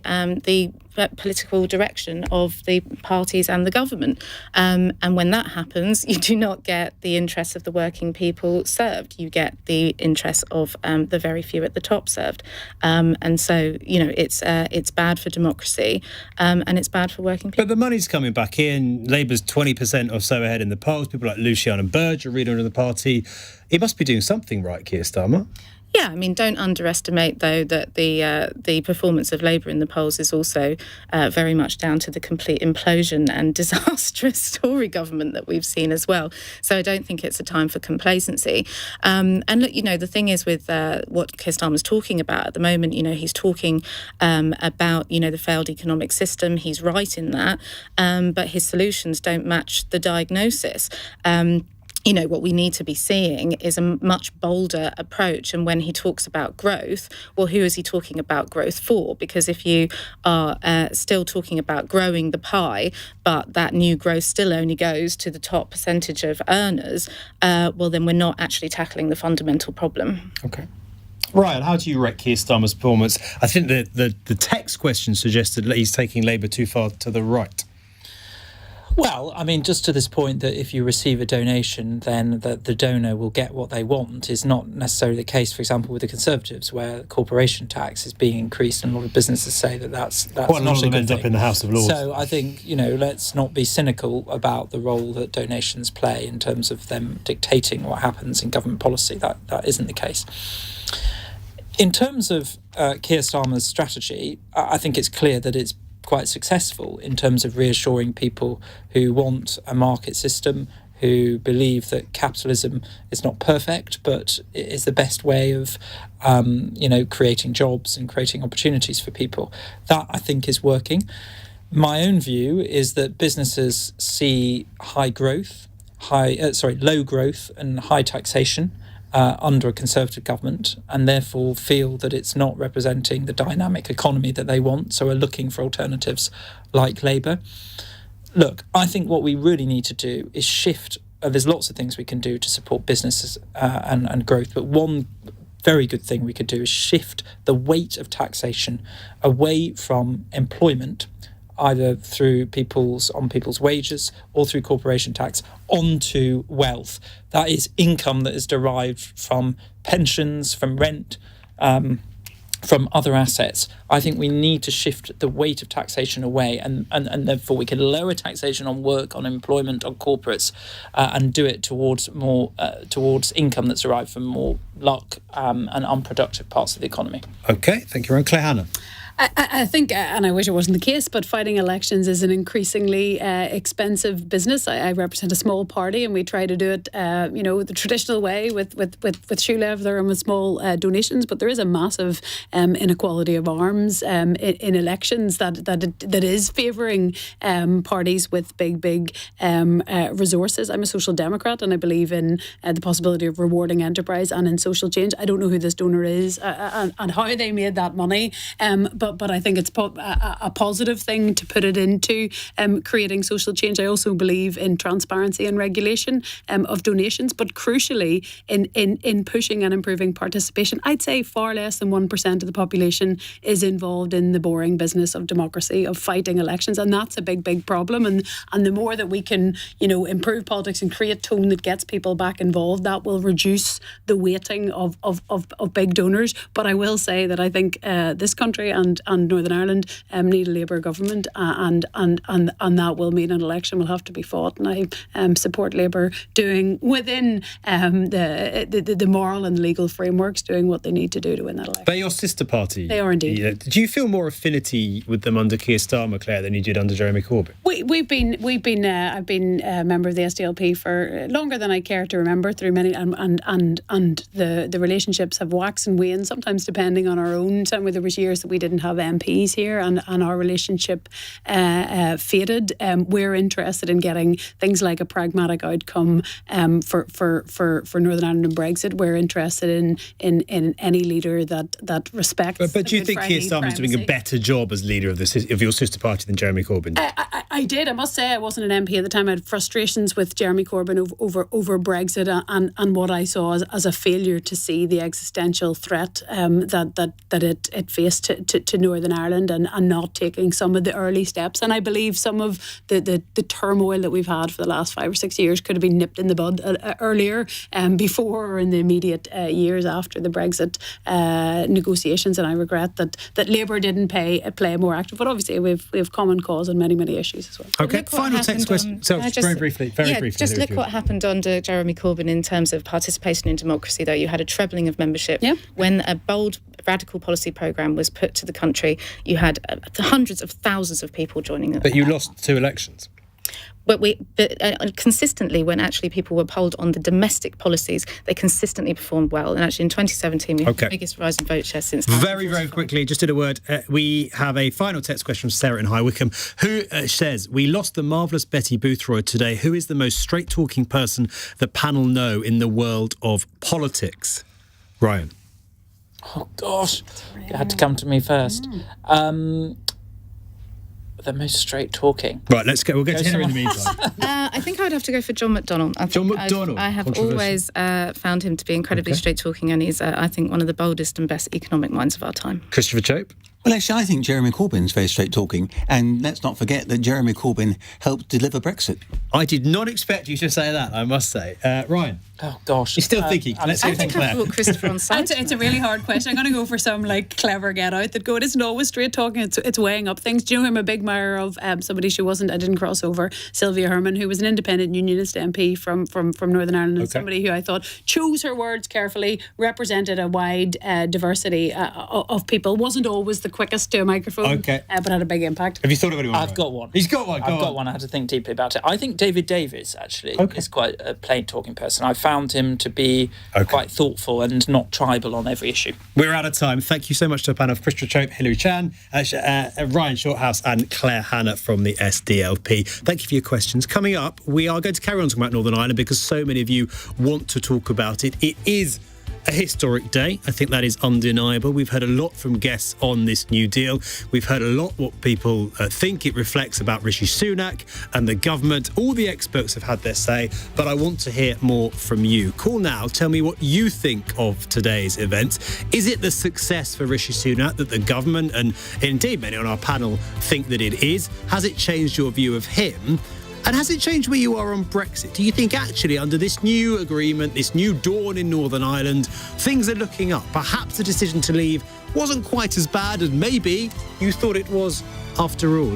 political direction of the parties and the government. And when that happens, you do not get the interests of the working people served. You get the interests of the very few at the top served. And so, it's bad for democracy and it's bad for working people. But the money's coming back in. Labour's 20% or so ahead in the polls. People like Luciana Berge are reading the party. It must be doing something right, Keir Starmer. Yeah, don't underestimate, though, that the performance of Labour in the polls is also very much down to the complete implosion and disastrous Tory government that we've seen as well. So I don't think it's a time for complacency. And look, the thing is with what Keir Starmer's talking about at the moment, he's talking about, the failed economic system. He's right in that. But his solutions don't match the diagnosis. What we need to be seeing is a much bolder approach. And when he talks about growth, well, who is he talking about growth for? Because if you are still talking about growing the pie, but that new growth still only goes to the top percentage of earners, well, then we're not actually tackling the fundamental problem. Okay. Ryan, how do you rate Keir Starmer's performance? I think the text question suggested that he's taking Labour too far to the right. Well, just to this point that if you receive a donation, then the donor will get what they want is not necessarily the case, for example, with the Conservatives, where corporation tax is being increased and a lot of businesses say that's quite a lot of them end up in the House of Lords. So I think, let's not be cynical about the role that donations play in terms of them dictating what happens in government policy. That isn't the case. In terms of Keir Starmer's strategy, I think it's clear that it's quite successful in terms of reassuring people who want a market system, who believe that capitalism is not perfect, but is the best way of, creating jobs and creating opportunities for people. That, I think, is working. My own view is that businesses see low growth and high taxation under a Conservative government, and therefore feel that it's not representing the dynamic economy that they want, so are looking for alternatives like Labour. Look, I think what we really need to do is shift. There's lots of things we can do to support businesses and growth, but one very good thing we could do is shift the weight of taxation away from employment, either through people's wages or through corporation tax, onto wealth. That is income that is derived from pensions, from rent, from other assets. I think we need to shift the weight of taxation away, and therefore we can lower taxation on work, on employment, on corporates, and do it towards income that's derived from more luck and unproductive parts of the economy. Okay, thank you, Ron. Claire Hanna. I think, and I wish it wasn't the case, but fighting elections is an increasingly expensive business. I represent a small party, and we try to do it, the traditional way with shoe leather and with small donations. But there is a massive inequality of arms in elections that is favouring parties with big resources. I'm a social democrat, and I believe in the possibility of rewarding enterprise and in social change. I don't know who this donor is and how they made that money, but I think it's a positive thing to put it into creating social change. I also believe in transparency and regulation of donations, but crucially in pushing and improving participation. I'd say far less than 1% of the population is involved in the boring business of democracy, of fighting elections, and that's a big problem. And the more that we can, improve politics and create tone that gets people back involved, that will reduce the weighting of big donors. But I will say that I think this country and Northern Ireland need a Labour government, and that will mean an election will have to be fought. And I support Labour doing within the moral and legal frameworks, doing what they need to do to win that election. They're your sister party. They are indeed. Yeah. Do you feel more affinity with them under Keir Starmer, Claire, than you did under Jeremy Corbyn? I've been a member of the SDLP for longer than I care to remember, through many, and the relationships have waxed and waned, sometimes depending on our own. Certainly there was years that we didn't have MPs here, and our relationship faded. We're interested in getting things like a pragmatic outcome for Northern Ireland and Brexit. We're interested in any leader that respects. But do you think Keir Starmer's doing a better job as leader of your sister party than Jeremy Corbyn? I did. I must say, I wasn't an MP at the time. I had frustrations with Jeremy Corbyn over Brexit and what I saw as a failure to see the existential threat that it faced to Northern Ireland, and not taking some of the early steps. And I believe some of the turmoil that we've had for the last 5 or 6 years could have been nipped in the bud earlier, before or in the immediate years after the Brexit negotiations. And I regret that Labour didn't play a more active. But obviously we have common cause on many issues as well. Okay, final text question. So very briefly. Just look what happened under Jeremy Corbyn in terms of participation in democracy, though. You had a trebling of membership. Yep. When a bold radical policy programme was put to the country, you had hundreds of thousands of people joining it. But you lost 2 elections. But consistently, when actually people were polled on the domestic policies, they consistently performed well. And actually in 2017, we had the biggest rise in vote share since. Very quickly, just in a word, we have a final text question from Sarah in High Wycombe, who says, we lost the marvellous Betty Boothroyd today. Who is the most straight-talking person the panel know in the world of politics? Ryan. Oh, gosh. You had to come to me first. The most straight talking. Right, let's go. We'll get to Hilary in the meantime. I think I would have to go for John McDonnell. I have always found him to be incredibly straight talking, and he's, I think, one of the boldest and best economic minds of our time. Christopher Chope. Well, actually, I think Jeremy Corbyn's very straight-talking, and let's not forget that Jeremy Corbyn helped deliver Brexit. I did not expect you to say that, I must say. Ryan? Oh gosh, you're still thinking. Let's see Claire. Christopher on site. It's a really hard question. I'm going to go for some clever get out that go. It isn't always straight talking. It's weighing up things. Do you know who I'm a big admirer of? Somebody she wasn't. I didn't cross over. Sylvia Herman, who was an independent unionist MP from Northern Ireland, and somebody who I thought chose her words carefully, represented a wide diversity of people. Wasn't always the quickest to a microphone, but had a big impact. Have you thought of anyone? I've got one. He's got one. I've got one. I had to think deeply about it. I think David Davis actually is quite a plain talking person. I found him to be quite thoughtful and not tribal on every issue. We're out of time. Thank you so much to a panel of Christopher Chope, Hilary Schan, Ryan Shorthouse and Claire Hanna from the SDLP. Thank you for your questions. Coming up, we are going to carry on talking about Northern Ireland because so many of you want to talk about it. It is a historic day. I think that is undeniable. We've heard a lot from guests on this new deal. We've heard a lot what people think it reflects about Rishi Sunak and the government. All the experts have had their say, but I want to hear more from you. Call now. Tell me what you think of today's event. Is it the success for Rishi Sunak that the government and indeed many on our panel think that it is? Has it changed your view of him? And has it changed where you are on Brexit? Do you think actually under this new agreement, this new dawn in Northern Ireland, things are looking up? Perhaps the decision to leave wasn't quite as bad as maybe you thought it was after all.